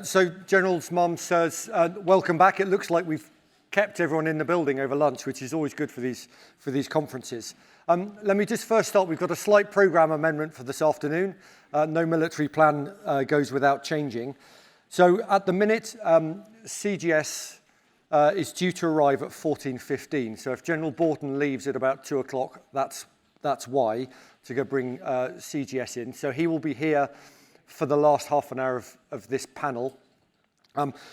So General's mum says, welcome back. It looks like we've kept everyone in the building over lunch, which is always good for these conferences. Let me just first start. We've got a slight programme amendment for this afternoon. No military plan goes without changing. So at the minute, CGS is due to arrive at 14:15. So if General Borton leaves at about 2 o'clock, that's why, to go bring CGS in. So he will be here for the last half an hour of this panel.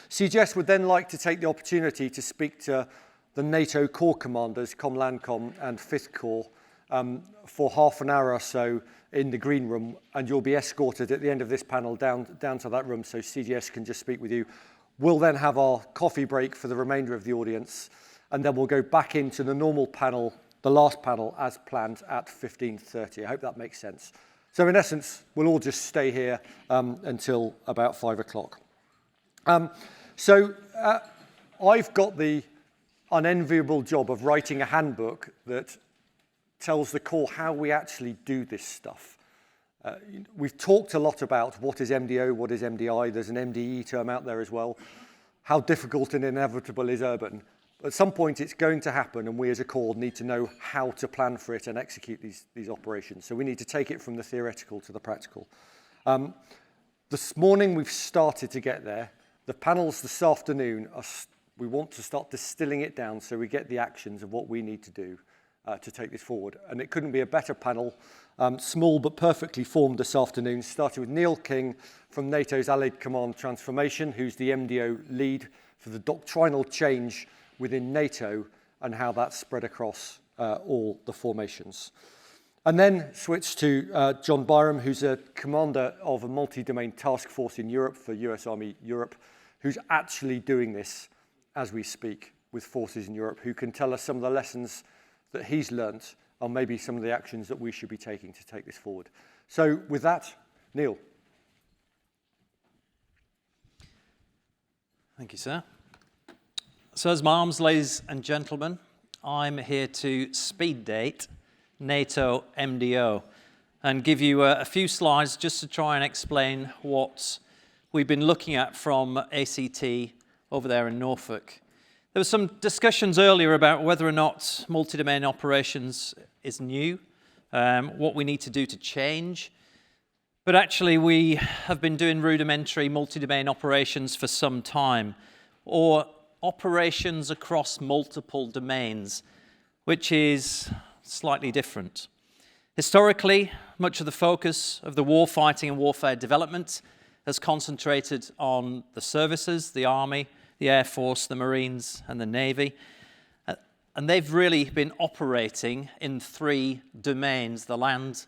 CGS would then like to take the opportunity to speak to the NATO Corps commanders, Comlandcom and 5th Corps, for half an hour or so in the green room, and you'll be escorted at the end of this panel down to that room so CGS can just speak with you. We'll then have our coffee break for the remainder of the audience, and then we'll go back into the normal panel, the last panel, as planned at 15:30. I hope that makes sense. So in essence, we'll all just stay here until about 5 o'clock. I've got the unenviable job of writing a handbook that tells the Corps how we actually do this stuff. We've talked a lot about what is MDO, what is MDI. There's an MDE term out there as well. How difficult and inevitable is urban. At some point, it's going to happen, and we as a Corps need to know how to plan for it and execute these operations. So we need to take it from the theoretical to the practical. This morning, we've started to get there. The panels this afternoon, we want to start distilling it down so we get the actions of what we need to do to take this forward. And it couldn't be a better panel, small but perfectly formed this afternoon, starting with Neil King from NATO's Allied Command Transformation, who's the MDO lead for the doctrinal change within NATO and how that's spread across all the formations. And then switch to John Byrom, who's a commander of a multi-domain task force in Europe for US Army Europe, who's actually doing this as we speak with forces in Europe, who can tell us some of the lessons that he's learnt and maybe some of the actions that we should be taking to take this forward. So with that, Neil. Thank you, sir. So as arms, ladies and gentlemen, I'm here to speed date NATO MDO and give you a few slides just to try and explain what we've been looking at from ACT over there in Norfolk. There were some discussions earlier about whether or not multi-domain operations is new, what we need to do to change. But actually, we have been doing rudimentary multi-domain operations for some time, or operations across multiple domains, which is slightly different. Historically, much of the focus of the warfighting and warfare development has concentrated on the services, the Army, the Air Force, the Marines, and the Navy. And they've really been operating in 3 domains, the land,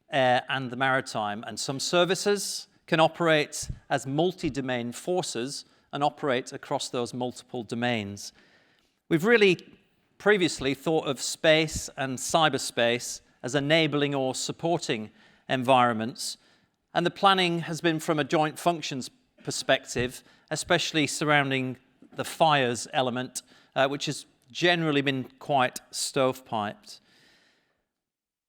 air, and the maritime. And some services can operate as multi-domain forces and operate across those multiple domains. We've really previously thought of space and cyberspace as enabling or supporting environments, and the planning has been from a joint functions perspective, especially surrounding the fires element, which has generally been quite stovepiped.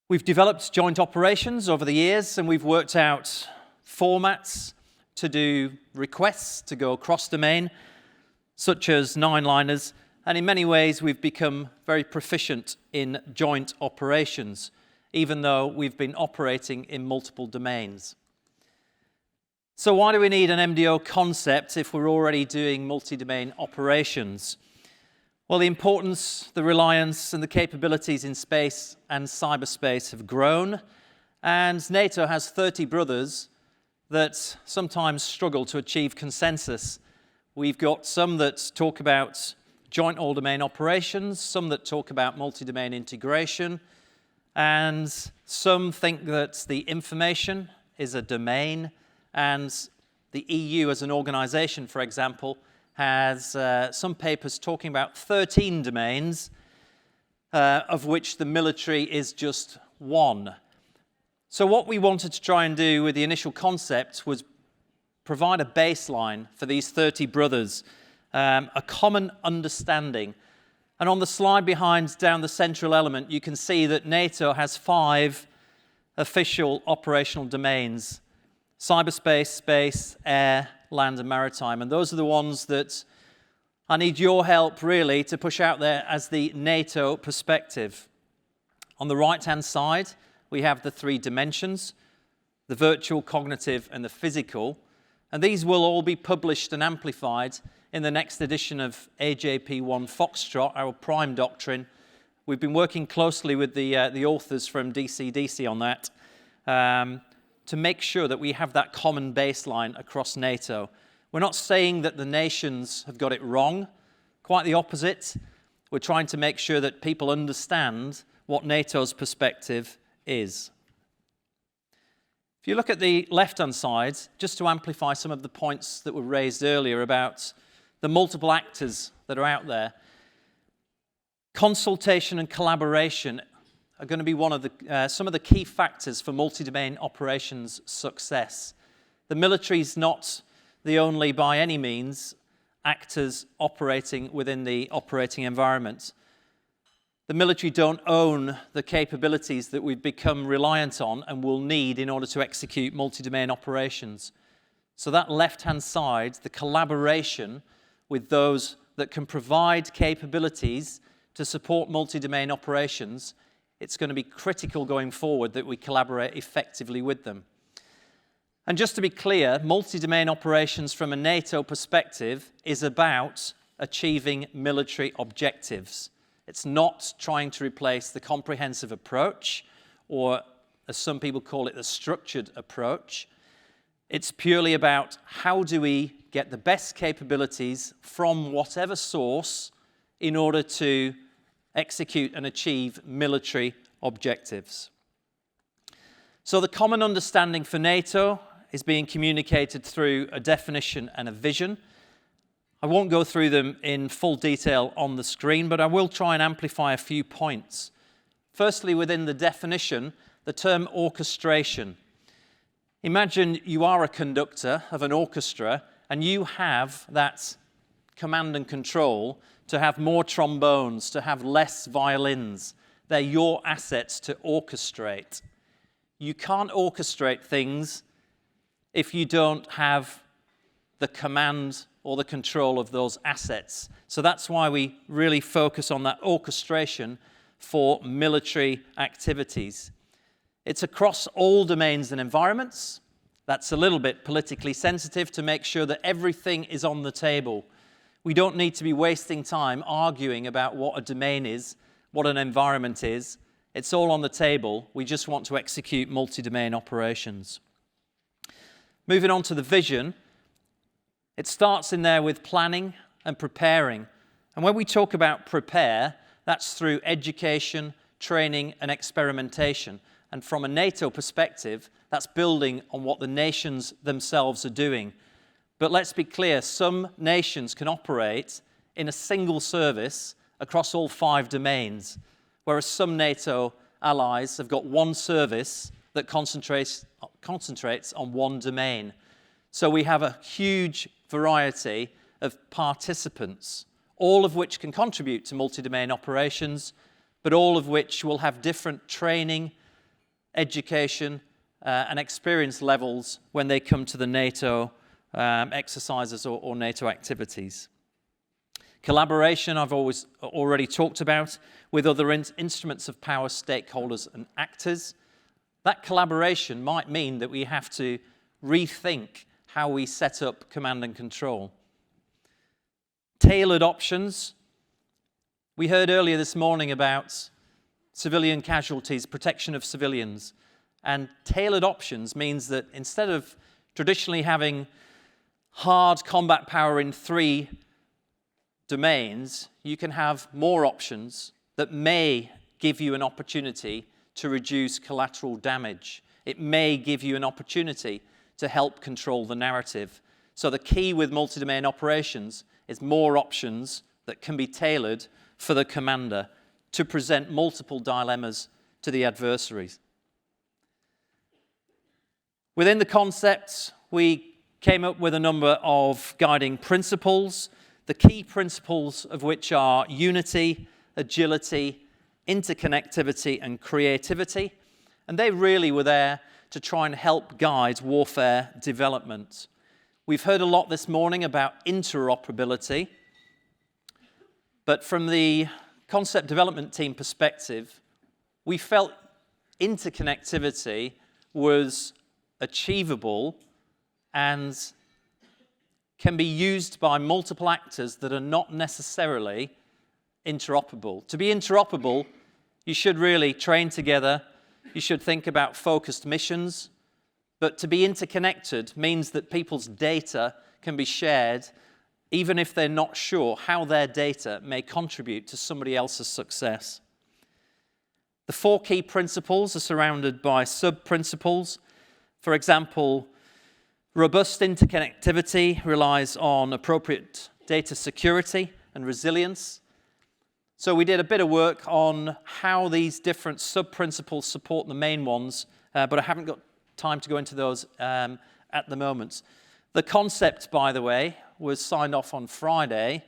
We've developed joint operations over the years, and we've worked out formats to do requests to go across domain, such as 9-liners, and in many ways we've become very proficient in joint operations, even though we've been operating in multiple domains. So why do we need an MDO concept if we're already doing multi-domain operations? Well, the importance, the reliance, and the capabilities in space and cyberspace have grown, and NATO has 30 brothers that sometimes struggle to achieve consensus. We've got some that talk about joint all-domain operations, some that talk about multi-domain integration, and some think that the information is a domain, and the EU as an organization, for example, has some papers talking about 13 domains, of which the military is just 1. So what we wanted to try and do with the initial concept was provide a baseline for these 30 brothers, a common understanding. And on the slide behind, down the central element, you can see that NATO has 5 official operational domains: cyberspace, space, air, land and maritime. And those are the ones that I need your help really to push out there as the NATO perspective. On the right-hand side, we have the three dimensions, the virtual, cognitive, and the physical. And these will all be published and amplified in the next edition of AJP1 Foxtrot, our prime doctrine. We've been working closely with the authors from DCDC on that to make sure that we have that common baseline across NATO. We're not saying that the nations have got it wrong, quite the opposite. We're trying to make sure that people understand what NATO's perspective is. If you look at the left-hand side, just to amplify some of the points that were raised earlier about the multiple actors that are out there, consultation and collaboration are going to be some of the key factors for multi-domain operations success. The military is not the only, by any means, actors operating within the operating environment. The military don't own the capabilities that we've become reliant on and will need in order to execute multi-domain operations. So that left-hand side, the collaboration with those that can provide capabilities to support multi-domain operations, it's going to be critical going forward that we collaborate effectively with them. And just to be clear, multi-domain operations from a NATO perspective is about achieving military objectives. It's not trying to replace the comprehensive approach, or as some people call it, the structured approach. It's purely about how do we get the best capabilities from whatever source in order to execute and achieve military objectives. So the common understanding for NATO is being communicated through a definition and a vision. I won't go through them in full detail on the screen, but I will try and amplify a few points. Firstly, within the definition, the term orchestration. Imagine you are a conductor of an orchestra and you have that command and control to have more trombones, to have less violins. They're your assets to orchestrate. You can't orchestrate things if you don't have the command or the control of those assets. So that's why we really focus on that orchestration for military activities. It's across all domains and environments. That's a little bit politically sensitive to make sure that everything is on the table. We don't need to be wasting time arguing about what a domain is, what an environment is. It's all on the table. We just want to execute multi-domain operations. Moving on to the vision, it starts in there with planning and preparing. And when we talk about prepare, that's through education, training, and experimentation. And from a NATO perspective, that's building on what the nations themselves are doing. But let's be clear, some nations can operate in a single service across all 5 domains, whereas some NATO allies have got one service that concentrates on one domain. So we have a huge variety of participants, all of which can contribute to multi-domain operations, but all of which will have different training, education, and experience levels when they come to the NATO exercises or NATO activities. Collaboration, I've already talked about, with other instruments of power, stakeholders, and actors. That collaboration might mean that we have to rethink how we set up command and control. Tailored options. We heard earlier this morning about civilian casualties, protection of civilians. And tailored options means that instead of traditionally having hard combat power in 3 domains, you can have more options that may give you an opportunity to reduce collateral damage. It may give you an opportunity to help control the narrative. So the key with multi-domain operations is more options that can be tailored for the commander to present multiple dilemmas to the adversaries. Within the concepts, we came up with a number of guiding principles, the key principles of which are unity, agility, interconnectivity, and creativity. And they really were there to try and help guide warfare development. We've heard a lot this morning about interoperability, but from the concept development team perspective, we felt interconnectivity was achievable and can be used by multiple actors that are not necessarily interoperable. To be interoperable, you should really train together, you should think about focused missions, but to be interconnected means that people's data can be shared even if they're not sure how their data may contribute to somebody else's success. The 4 key principles are surrounded by sub-principles. For example, robust interconnectivity relies on appropriate data security and resilience. So we did a bit of work on how these different sub-principles support the main ones, but I haven't got time to go into those at the moment. The concept, by the way, was signed off on Friday.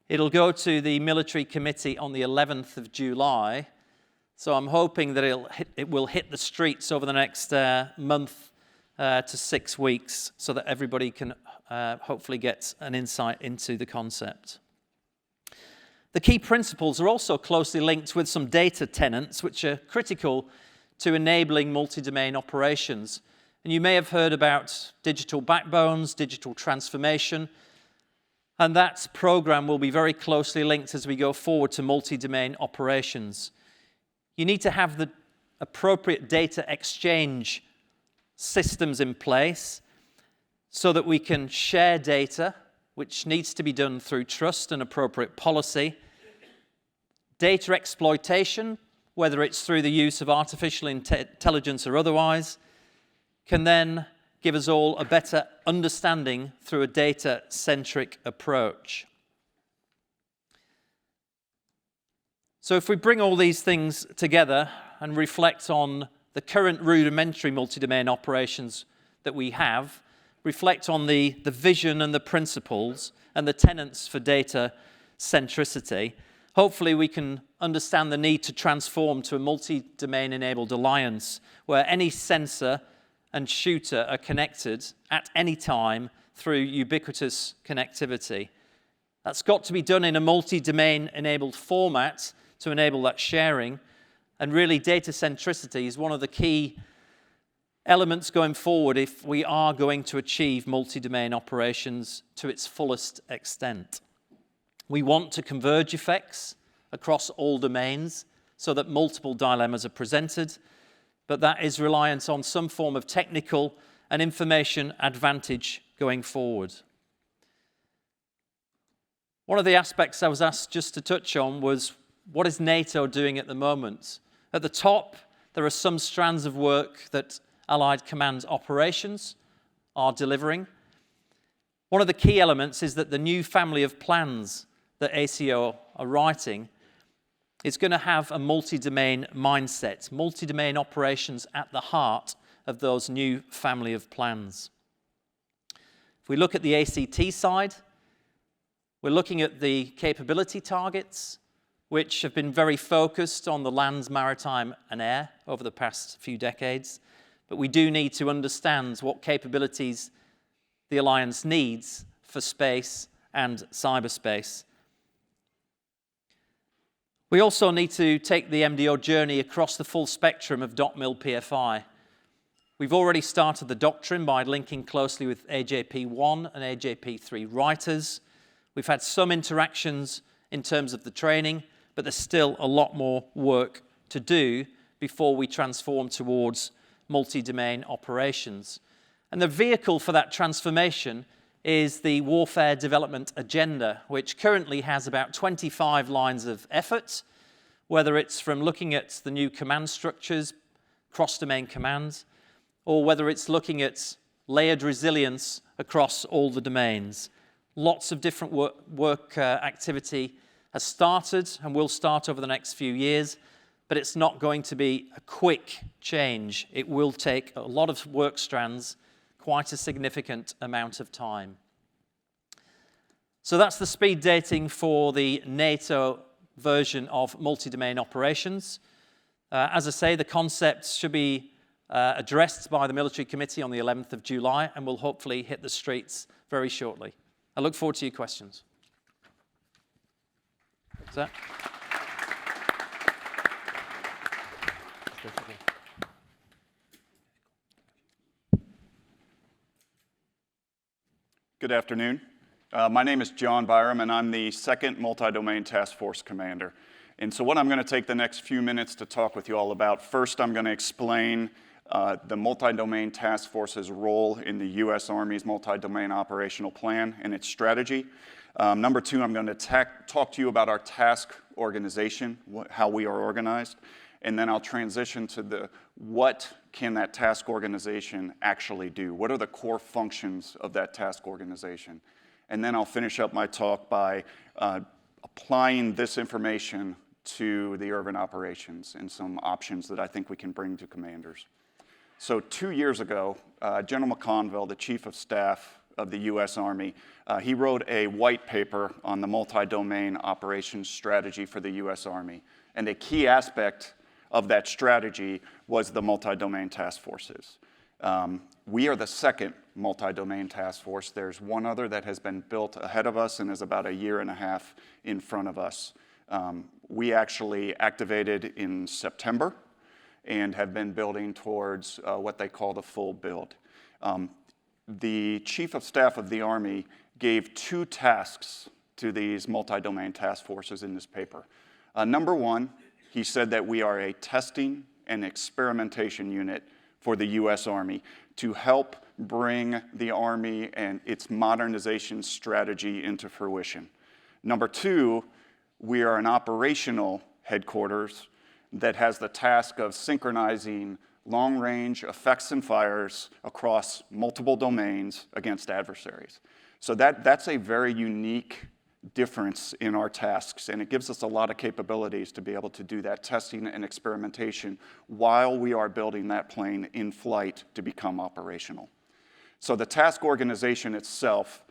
It'll go to the military committee on the 11th of July. So I'm hoping that it will hit the streets over the next month to 6 weeks so that everybody can hopefully get an insight into the concept. The key principles are also closely linked with some data tenets which are critical to enabling multi-domain operations. And you may have heard about digital backbones, digital transformation, and that program will be very closely linked as we go forward to multi-domain operations. You need to have the appropriate data exchange systems in place so that we can share data, which needs to be done through trust and appropriate policy. Data exploitation, whether it's through the use of artificial intelligence or otherwise, can then give us all a better understanding through a data-centric approach. So if we bring all these things together and reflect on the current rudimentary multi-domain operations that we have, reflect on the vision and the principles and the tenets for data centricity, hopefully we can understand the need to transform to a multi-domain enabled alliance where any sensor and shooter are connected at any time through ubiquitous connectivity. That's got to be done in a multi-domain enabled format to enable that sharing. And really, data centricity is one of the key elements going forward if we are going to achieve multi-domain operations to its fullest extent. We want to converge effects across all domains so that multiple dilemmas are presented, but that is reliant on some form of technical and information advantage going forward. One of the aspects I was asked just to touch on was, what is NATO doing at the moment? At the top, there are some strands of work that Allied Command operations are delivering. One of the key elements is that the new family of plans that ACO are writing is going to have a multi-domain mindset, multi-domain operations at the heart of those new family of plans. If we look at the ACT side, we're looking at the capability targets, which have been very focused on the land, maritime, and air over the past few decades. But we do need to understand what capabilities the Alliance needs for space and cyberspace. We also need to take the MDO journey across the full spectrum of .mil PFI. We've already started the doctrine by linking closely with AJP1 and AJP3 writers. We've had some interactions in terms of the training, but there's still a lot more work to do before we transform towards multi-domain operations. And the vehicle for that transformation is the Warfare Development Agenda, which currently has about 25 lines of effort, whether it's from looking at the new command structures, cross-domain commands, or whether it's looking at layered resilience across all the domains. Lots of different work activity has started and will start over the next few years, but it's not going to be a quick change. It will take a lot of work strands, quite a significant amount of time. So that's the speed dating for the NATO version of multi-domain operations. As I say, the concepts should be addressed by the Military Committee on the 11th of July and will hopefully hit the streets very shortly. I look forward to your questions. That's that. Good afternoon. My name is John Byrom, and I'm the 2nd Multi-Domain Task Force Commander. And so what I'm going to take the next few minutes to talk with you all about, first I'm going to explain the Multi-Domain Task Force's role in the U.S. Army's Multi-Domain Operational Plan and its strategy. Number 2, I'm going to talk to you about our task organization, how we are organized. And then I'll transition to what can that task organization actually do? What are the core functions of that task organization? And then I'll finish up my talk by applying this information to the urban operations and some options that I think we can bring to commanders. So 2 years ago, General McConville, the Chief of Staff of the U.S. Army, he wrote a white paper on the multi-domain operations strategy for the U.S. Army. And a key aspect of that strategy was the multi-domain task forces. We are the 2nd multi-domain task force. There's one other that has been built ahead of us and is about 1.5 years in front of us. We actually activated in September and have been building towards what they call the full build. The Chief of Staff of the Army gave 2 tasks to these multi-domain task forces in this paper. Number 1, he said that we are a testing and experimentation unit for the U.S. Army to help bring the Army and its modernization strategy into fruition. Number 2, we are an operational headquarters that has the task of synchronizing long-range effects and fires across multiple domains against adversaries. So that's a very unique difference in our tasks, and it gives us a lot of capabilities to be able to do that testing and experimentation while we are building that plane in flight to become operational. So the task organization itself,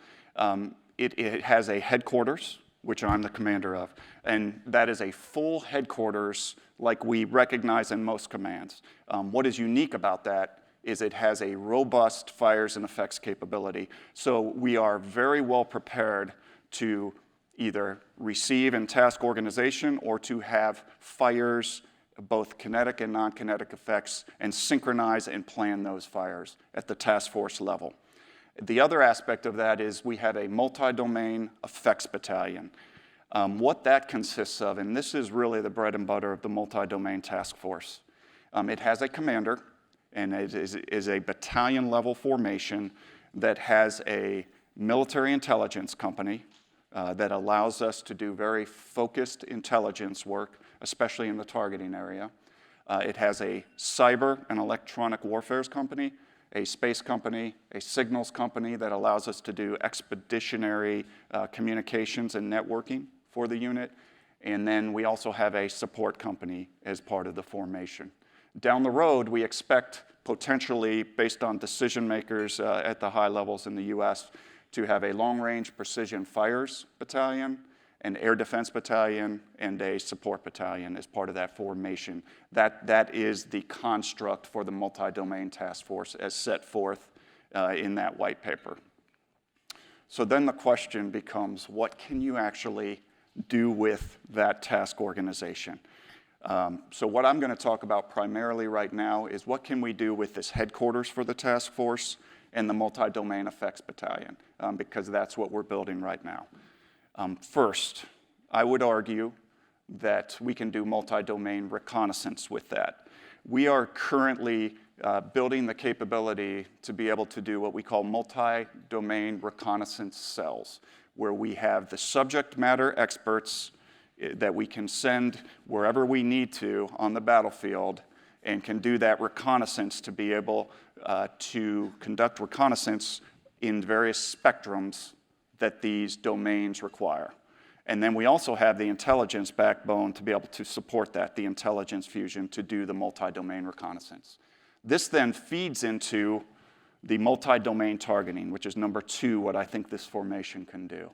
it has a headquarters, which I'm the commander of, and that is a full headquarters like we recognize in most commands. What is unique about that is it has a robust fires and effects capability. So we are very well prepared to either receive in task organization or to have fires, both kinetic and non-kinetic effects, and synchronize and plan those fires at the task force level. The other aspect of that is we have a multi-domain effects battalion. What that consists of, and this is really the bread and butter of the multi-domain task force. It has a commander, and it is a battalion-level formation that has a military intelligence company that allows us to do very focused intelligence work, especially in the targeting area. It has a cyber and electronic warfare company, a space company, a signals company that allows us to do expeditionary communications and networking for the unit. And then we also have a support company as part of the formation. Down the road, we expect potentially, based on decision makers at the high levels in the U.S., to have a long-range precision fires battalion, an air defense battalion, and a support battalion as part of that formation. That is the construct for the multi-domain task force as set forth in that white paper. So then the question becomes, what can you actually do with that task organization? So what I'm going to talk about primarily right now is what can we do with this headquarters for the task force and the multi-domain effects battalion, because that's what we're building right now. First, I would argue that we can do multi-domain reconnaissance with that. We are currently building the capability to be able to do what we call multi-domain reconnaissance cells, where we have the subject matter experts that we can send wherever we need to on the battlefield and can do that reconnaissance to be able to conduct reconnaissance in various spectrums that these domains require. And then we also have the intelligence backbone to be able to support that, the intelligence fusion, to do the multi-domain reconnaissance. This then feeds into the multi-domain targeting, which is number 2, what I think this formation can do.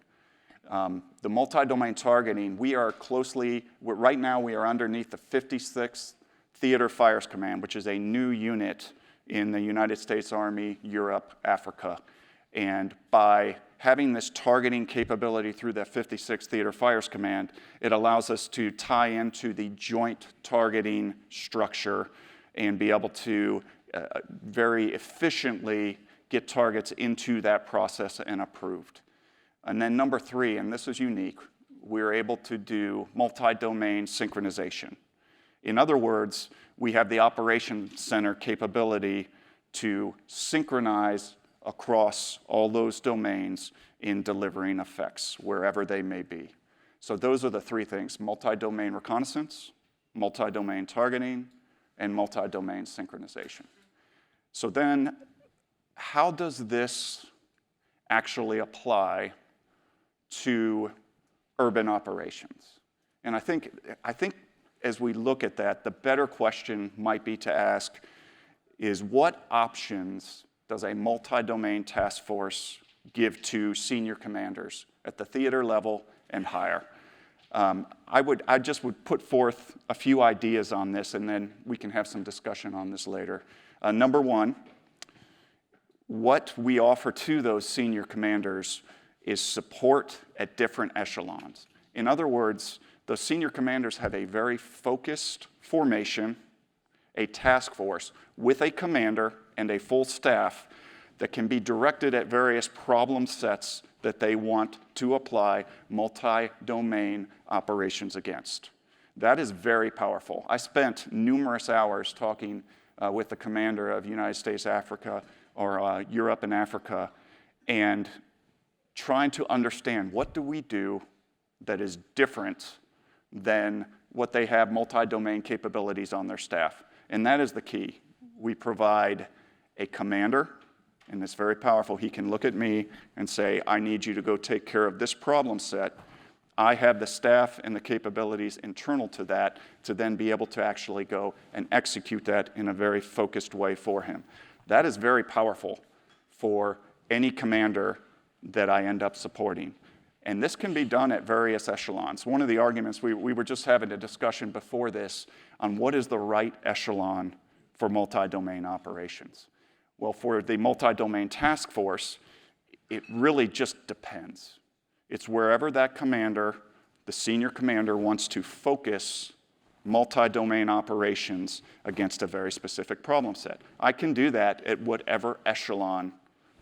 The multi-domain targeting, right now we are underneath the 56th Theater Fires Command, which is a new unit in the United States Army, Europe, Africa. And by having this targeting capability through the 56th Theater Fires Command, it allows us to tie into the joint targeting structure and be able to very efficiently get targets into that process and approved. And then number 3, and this is unique, we're able to do multi-domain synchronization. In other words, we have the Operations Center capability to synchronize across all those domains in delivering effects, wherever they may be. So those are the 3 things: multi-domain reconnaissance, multi-domain targeting, and multi-domain synchronization. So then, how does this actually apply to urban operations? And I think as we look at that, the better question might be to ask is, what options does a multi-domain task force give to senior commanders at the theater level and higher? I just would put forth a few ideas on this, and then we can have some discussion on this later. Number 1, what we offer to those senior commanders is support at different echelons. In other words, the senior commanders have a very focused formation, a task force with a commander and a full staff that can be directed at various problem sets that they want to apply multi-domain operations against. That is very powerful. I spent numerous hours talking with the commander of United States Africa or Europe and Africa, and trying to understand, what do we do that is different than what they have multi-domain capabilities on their staff? And that is the key. We provide a commander, and it's very powerful. He can look at me and say, I need you to go take care of this problem set. I have the staff and the capabilities internal to that to then be able to actually go and execute that in a very focused way for him. That is very powerful for any commander that I end up supporting. And this can be done at various echelons. One of the arguments, we were just having a discussion before this on what is the right echelon for multi-domain operations. Well, for the multi-domain task force, it really just depends. It's wherever that commander, the senior commander, wants to focus multi-domain operations against a very specific problem set. I can do that at whatever echelon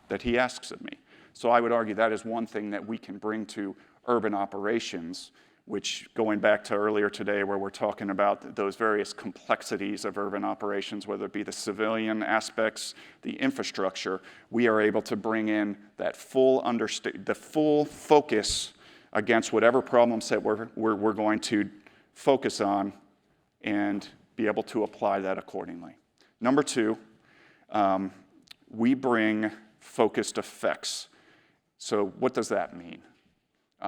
that he asks of me. So I would argue that is one thing that we can bring to urban operations, which, going back to earlier today where we're talking about those various complexities of urban operations, whether it be the civilian aspects, the infrastructure, we are able to bring in that the full focus against whatever problem set we're going to focus on and be able to apply that accordingly. Number 2, we bring focused effects. So what does that mean?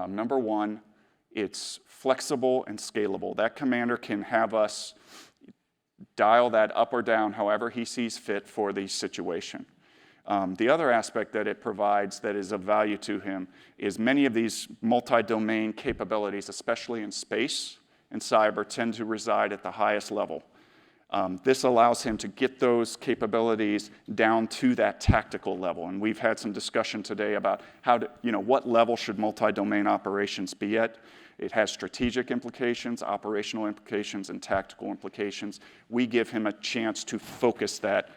Number 1, it's flexible and scalable. That commander can have us dial that up or down however he sees fit for the situation. The other aspect that it provides that is of value to him is many of these multi-domain capabilities, especially in space and cyber, tend to reside at the highest level. This allows him to get those capabilities down to that tactical level. And we've had some discussion today about what level should multi-domain operations be at. It has strategic implications, operational implications, and tactical implications. We give him a chance to focus that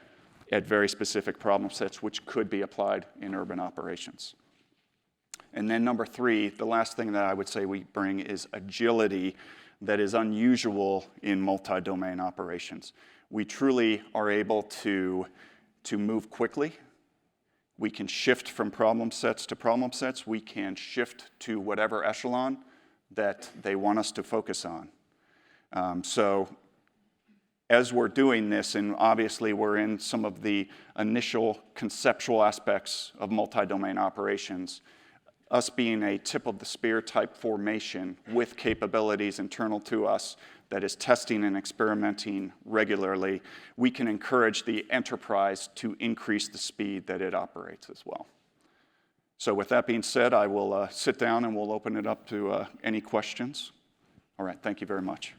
at very specific problem sets, which could be applied in urban operations. And then number 3, the last thing that I would say we bring is agility that is unusual in multi-domain operations. We truly are able to move quickly. We can shift from problem sets to problem sets. We can shift to whatever echelon that they want us to focus on. So as we're doing this, and obviously we're in some of the initial conceptual aspects of multi-domain operations, us being a tip-of-the-spear type formation with capabilities internal to us that is testing and experimenting regularly, we can encourage the enterprise to increase the speed that it operates as well. So with that being said, I will sit down and we'll open it up to any questions. All right, thank you very much.